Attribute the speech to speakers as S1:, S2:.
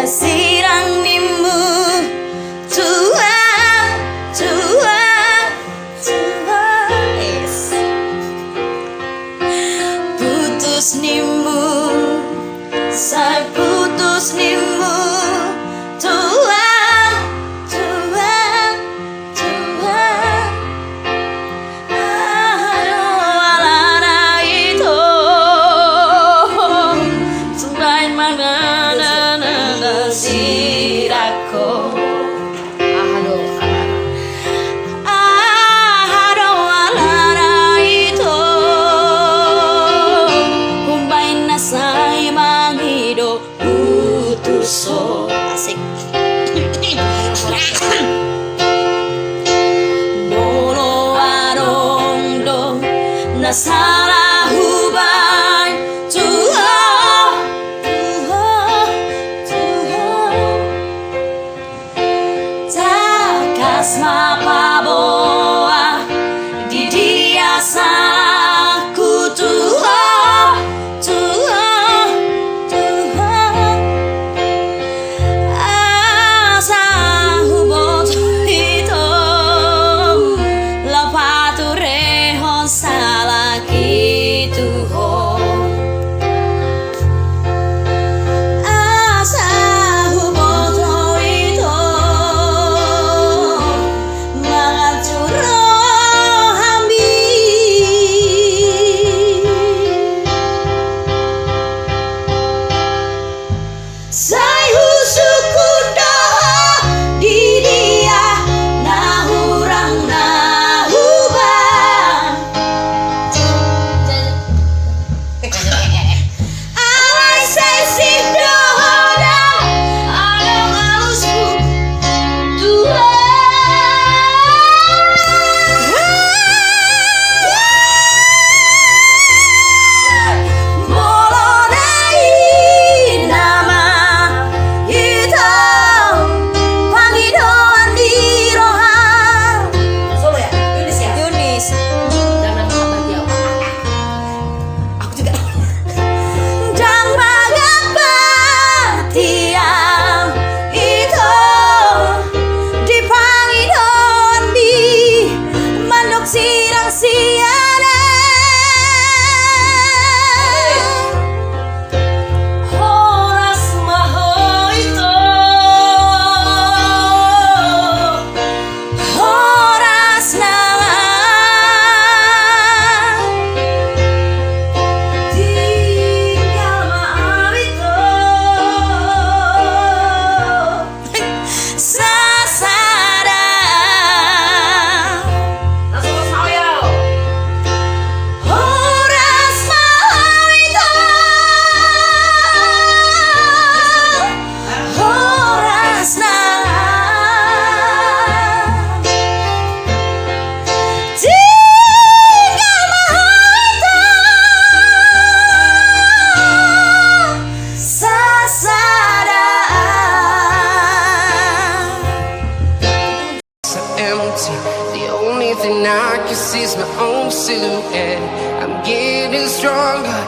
S1: sirangnimu Tuhan, Tuhan, Tuhan yes. Putus nimu, saya putus nimu Tuhan, Tuhan, Tuhan. Aduh alana itu selain mana sirako. Aduh alana itu kumbain nasai mangido putuso asik. Mono arong do nasara hubay Tuhan, Tuhan, Tuhan. Takas mapaboa di dia salahku Tuhan, Tuhan, Tuhan. Asa hubot itu lapaturehon salah gitu ho. Asa hubot itu mangacuro hambi. Sai husuku dah di dia nahurang nahubang. Alai sai sip dohoda adang halusku Tuhan. Molonai nama hitam panggidoan di rohan.
S2: Solo ya? Yunis ya?
S1: Yunis.
S2: Dan nama kata dia. Aku juga.
S1: Dan mengapa tiang itu dipanggidoan di mandok sirang siana. Horas maho itu horas nala tinggal maaf itu sasada
S2: Langsung ke saya.
S1: horas maaf itu horas nala tinggal maaf itu sasada.
S3: So empty. The only thing I can see is my own silhouette. I'm getting stronger.